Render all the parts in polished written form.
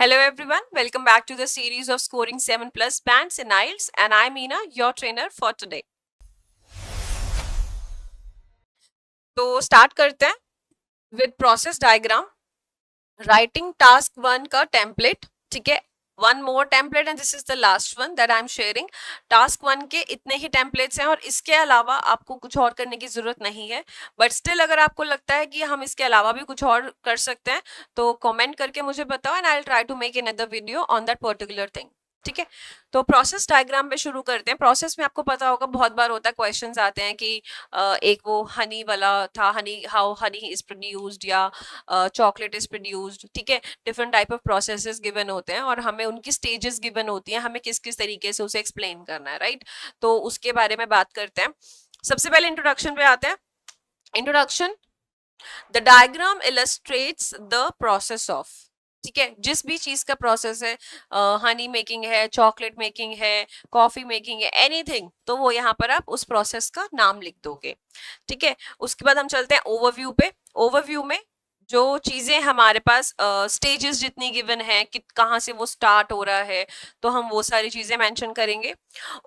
Hello everyone, welcome back to the series of scoring 7 plus bands in IELTS, and I'm Meena, your trainer for today. तो start करते हैं with process diagram, writing task 1 का template. ठीक है, one more template and this is the last one that I am sharing. Task 1 के इतने ही templates हैं और इसके अलावा आपको कुछ और करने की जरूरत नहीं है. बट स्टिल अगर आपको लगता है कि हम इसके अलावा भी कुछ और कर सकते हैं तो कमेंट करके मुझे बताओ and I will try to make another video on that particular thing. ठीक है, तो प्रोसेस डायग्राम पे शुरू करते हैं. प्रोसेस में आपको पता होगा बहुत बार होता है, क्वेश्चंस आते हैं कि एक वो हनी वाला था, Honey how honey is produced या चॉकलेट इज प्रोड्यूस्ड. ठीक है, different type of processes given होते हैं और हमें उनकी स्टेजेस गिवन होती हैं, हमें किस किस तरीके से उसे एक्सप्लेन करना है. राइट, तो उसके बारे में बात करते हैं. सबसे पहले इंट्रोडक्शन पे आते हैं. Introduction, the diagram illustrates the process of. ठीक है, जिस भी चीज का प्रोसेस है, हनी मेकिंग है, चॉकलेट मेकिंग है, कॉफी मेकिंग है, एनीथिंग, तो वो यहाँ पर आप उस प्रोसेस का नाम लिख दोगे. ठीक है, उसके बाद हम चलते हैं ओवरव्यू पे. ओवरव्यू में जो चीजें हमारे पास स्टेजेस जितनी गिवन है कि कहाँ से वो स्टार्ट हो रहा है, तो हम वो सारी चीजें मेंशन करेंगे.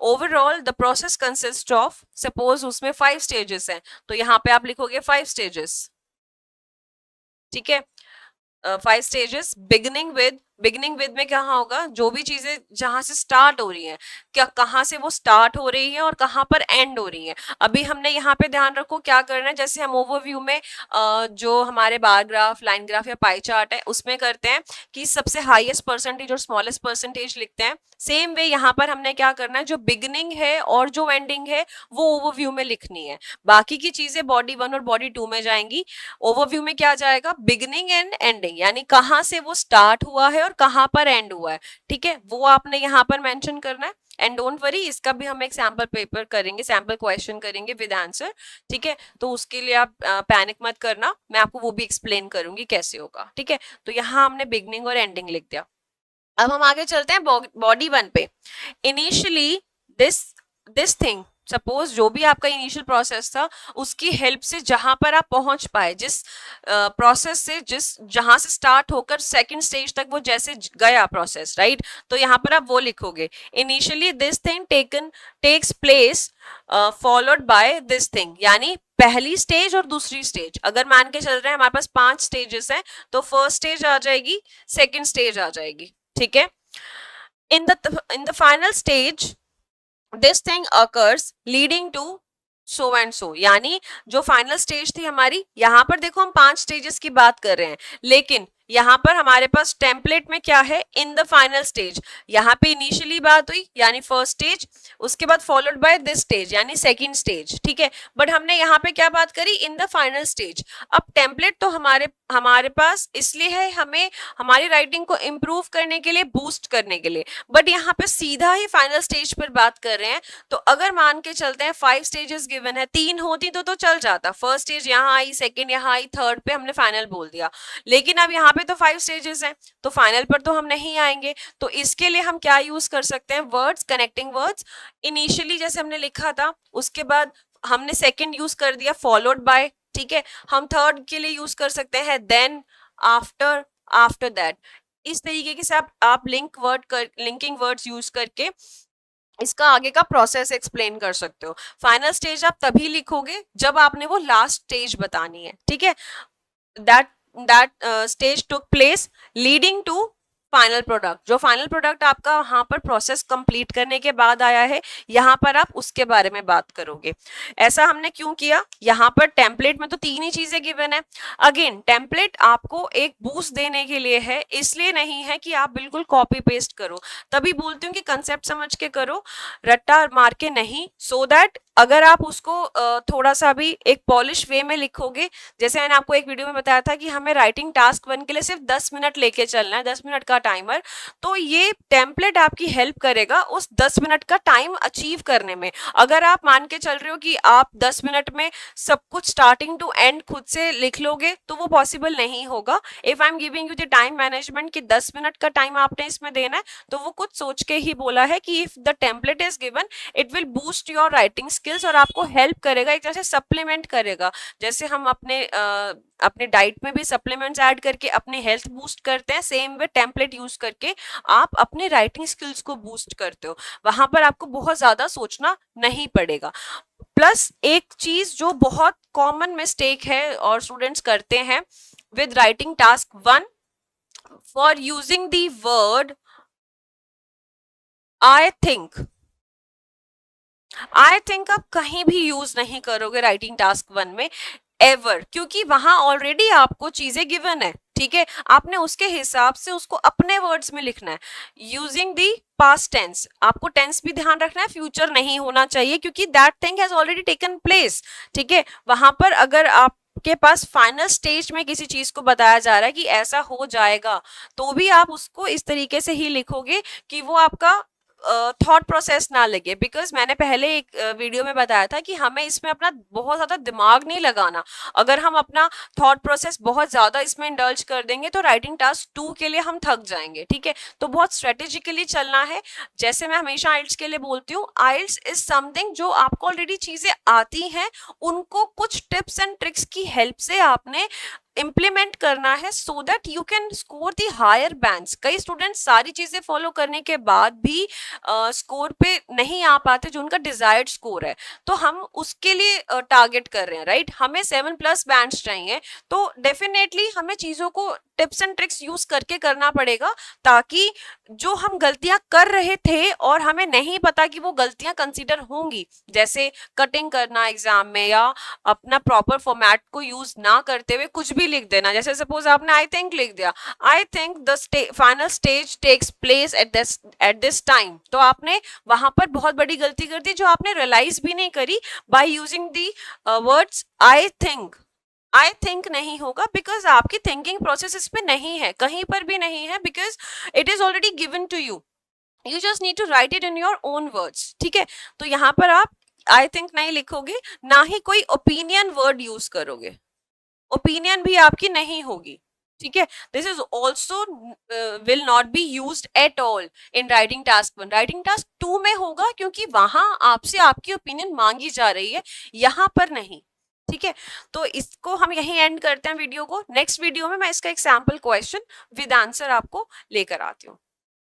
Overall the process consist of, suppose उसमें 5 स्टेजेस हैं तो यहाँ पे आप लिखोगे 5 स्टेजेस. ठीक है, 5 स्टेजेस. बिगिनिंग विद में क्या होगा, जो भी चीजें जहां से स्टार्ट हो रही हैं, क्या कहाँ से वो स्टार्ट हो रही है और कहाँ पर एंड हो रही है. अभी हमने यहाँ पे ध्यान रखो क्या करना है, जैसे हम ओवरव्यू में जो हमारे बार ग्राफ, लाइन ग्राफ या पाई चार्ट है उसमें करते हैं कि सबसे हाईएस्ट परसेंटेज और स्मॉलेस्ट परसेंटेज लिखते हैं. सेम वे यहाँ पर हमने क्या करना है, जो बिगिनिंग है और जो एंडिंग है वो ओवरव्यू में लिखनी है. बाकी की चीजें बॉडी 1 और बॉडी 2 में जाएंगी. ओवरव्यू में क्या जाएगा, बिगिनिंग एंड एंडिंग, यानी कहाँ से वो स्टार्ट हुआ है और कहाँ पर एंड हुआ है. ठीक है, वो आपने यहाँ पर मेंशन करना है. एंड डोंट वरी, इसका भी हम एक सैंपल पेपर करेंगे, सैंपल क्वेश्चन करेंगे विद आंसर. ठीक है, तो उसके लिए आप पैनिक मत करना, मैं आपको वो भी एक्सप्लेन करूंगी कैसे होगा. ठीक है, तो यहाँ हमने बिगिनिंग और एंडिंग लिख दिया. अब हम आगे चलते हैं बॉडी 1 पे. Initially this this thing, suppose जो भी आपका इनिशियल प्रोसेस था उसकी हेल्प से जहां पर आप पहुंच पाए, जिस प्रोसेस से जहां से स्टार्ट होकर सेकंड स्टेज तक वो जैसे गया प्रोसेस, राइट, तो यहाँ पर आप वो लिखोगे. Initially this thing takes place followed by this thing, यानी पहली स्टेज और दूसरी स्टेज. अगर मान के चल रहे हैं हमारे पास 5 स्टेजेस हैं तो फर्स्ट स्टेज आ जाएगी, सेकंड स्टेज आ जाएगी. ठीक है, in the final stage this thing occurs leading to so and so, यानी जो फाइनल स्टेज थी हमारी, यहाँ पर देखो हम 5 स्टेजेस की बात कर रहे हैं, लेकिन यहाँ पर हमारे पास टेम्पलेट में क्या है, इन द फाइनल स्टेज. यहाँ पे इनिशियली बात हुई यानी फर्स्ट स्टेज, उसके बाद फॉलोड बाय दिस स्टेज यानी सेकंड स्टेज. ठीक है, बट हमने यहाँ पे क्या बात करी, इन द फाइनल स्टेज. अब टेम्पलेट तो हमारे पास इसलिए है, हमें हमारी राइटिंग को इम्प्रूव करने के लिए, बूस्ट करने के लिए, बट यहाँ पे सीधा ही फाइनल स्टेज पर बात कर रहे हैं. तो अगर मान के चलते हैं 5 स्टेजेस गिवन है, 3 होती तो चल जाता, फर्स्ट स्टेज यहाँ आई, सेकंड यहाँ आई, थर्ड पे हमने फाइनल बोल दिया. लेकिन अब यहाँ पे तो 5 स्टेजेस हैं तो फाइनल पर तो हम नहीं आएंगे. तो इसके लिए हम क्या यूज कर सकते हैं, वर्ड्स, कनेक्टिंग वर्ड्स. इनिशियली जैसे हमने लिखा था, उसके बाद हमने सेकंड यूज कर दिया फॉलोड बाय. ठीक है, हम थर्ड के लिए यूज कर सकते हैं देन, आफ्टर, आफ्टर दैट. इस तरीके से आप लिंकिंग वर्ड्स यूज करके इसका आगे का प्रोसेस एक्सप्लेन कर सकते हो. फाइनल स्टेज आप तभी लिखोगे जब आपने वो लास्ट स्टेज बतानी है. ठीक है, that stage took place leading to final product. जो फाइनल प्रोडक्ट आपका वहां पर प्रोसेस कंप्लीट करने के बाद आया है, यहाँ पर आप उसके बारे में बात करोगे. ऐसा हमने क्यों किया, यहाँ पर टेम्पलेट में तो 3 ही चीजें गिवन है. अगेन टेम्पलेट आपको एक बूस्ट देने के लिए है, इसलिए नहीं है कि आप बिल्कुल कॉपी पेस्ट करो. तभी बोलती हूँ कि कंसेप्ट समझ के करो, रट्टा मार के नहीं. सो दैट अगर आप उसको थोड़ा सा भी एक पॉलिश वे में लिखोगे, जैसे मैंने आपको एक वीडियो में बताया था कि हमें राइटिंग टास्क 1 के लिए सिर्फ 10 मिनट लेके चलना है, 10 मिनट का टाइमर. तो ये टेम्पलेट आपकी हेल्प करेगा उस 10 मिनट का टाइम अचीव करने में. अगर आप मान के चल रहे हो कि आप 10 मिनट में सब कुछ स्टार्टिंग टू एंड खुद से लिख लोगे तो वो पॉसिबल नहीं होगा. If I am giving you the time management कि 10 मिनट का टाइम आपने इसमें देना है, तो वो कुछ सोच के ही बोला है कि if the template is given it will boost your writing skills और आपको हेल्प करेगा, एक तरह से सप्लीमेंट करेगा. जैसे हम अपने डाइट में भी सप्लीमेंट्स ऐड करके अपनी हेल्थ बूस्ट करते हैं, same way template template use करके आप अपने राइटिंग स्किल्स को बूस्ट करते हो, वहां पर आपको बहुत ज्यादा सोचना नहीं पड़ेगा। प्लस एक चीज जो बहुत कॉमन मिस्टेक है और स्टूडेंट्स करते हैं with writing task 1, for using the word I think. I think आप कहीं भी यूज नहीं करोगे राइटिंग टास्क 1 में एवर, क्योंकि वहां ऑलरेडी आपको चीजें गिवन है, ठीक है, आपने उसके हिसाब से उसको अपने वर्ड्स में लिखना है यूजिंग दी पास्ट टेंस। आपको टेंस भी ध्यान रखना है, फ्यूचर नहीं होना चाहिए क्योंकि that thing has already taken place, ठीक है। वहां पर अगर आप के पास फाइनल स्टेज में किसी चीज को बताया जा रहा है कि ऐसा हो जाएगा, तो भी आप उसको इस तरीके से ही लिखोगे कि वो आपका थॉट प्रोसेस ना लगे। बिकॉज मैंने पहले एक वीडियो में बताया था कि हमें इसमें अपना बहुत ज्यादा दिमाग नहीं लगाना। अगर हम अपना थॉट प्रोसेस बहुत ज्यादा इसमें इंडल्ज कर देंगे तो राइटिंग टास्क 2 के लिए हम थक जाएंगे, ठीक है। तो बहुत स्ट्रेटेजिकली चलना है। जैसे मैं हमेशा आइल्स के लिए बोलती हूँ, आइल्स इज समथिंग जो आपको ऑलरेडी चीजें आती हैं, उनको कुछ टिप्स एंड ट्रिक्स की हेल्प से आपने इम्प्लीमेंट करना है so that you can score the higher bands. कई स्टूडेंट सारी चीजें फॉलो करने के बाद भी स्कोर पे नहीं आ पाते जो उनका डिजायर्ड स्कोर है, तो हम उसके लिए टारगेट कर रहे हैं, राइट। हमें 7+ बैंड्स चाहिए, तो डेफिनेटली हमें चीजों को टिप्स एंड ट्रिक्स यूज करके करना पड़ेगा ताकि जो हम गलतियां कर रहे थे और हमें नहीं पता कि वो गलतियां कंसीडर होंगी, जैसे कटिंग करना एग्जाम में या अपना प्रॉपर फॉर्मेट को यूज ना करते हुए कुछ भी लिख देना। जैसे सपोज आपने आई थिंक लिख दिया, I think the final stage takes place at this time, तो आपने वहां पर बहुत बड़ी गलती कर दी जो आपने रियलाइज भी नहीं करी by using the words I think. I think नहीं होगा बिकॉज आपकी थिंकिंग प्रोसेस इसमें नहीं है, कहीं पर भी नहीं है, because it is already given to you, you just need to write it in your own words, ठीक है। तो यहाँ पर आप आई थिंक नहीं लिखोगे, ना ही कोई ओपिनियन वर्ड यूज करोगे, ओपिनियन भी आपकी नहीं होगी, ठीक है। This is also will not be use at all in writing task 1। Writing task 2 में होगा क्योंकि वहां आपसे आपकी ओपिनियन मांगी जा रही है, यहाँ पर नहीं, ठीक है। तो इसको हम यहीं एंड करते हैं वीडियो को। नेक्स्ट वीडियो में मैं इसका एक सैम्पल क्वेश्चन विद आंसर आपको लेकर आती हूँ।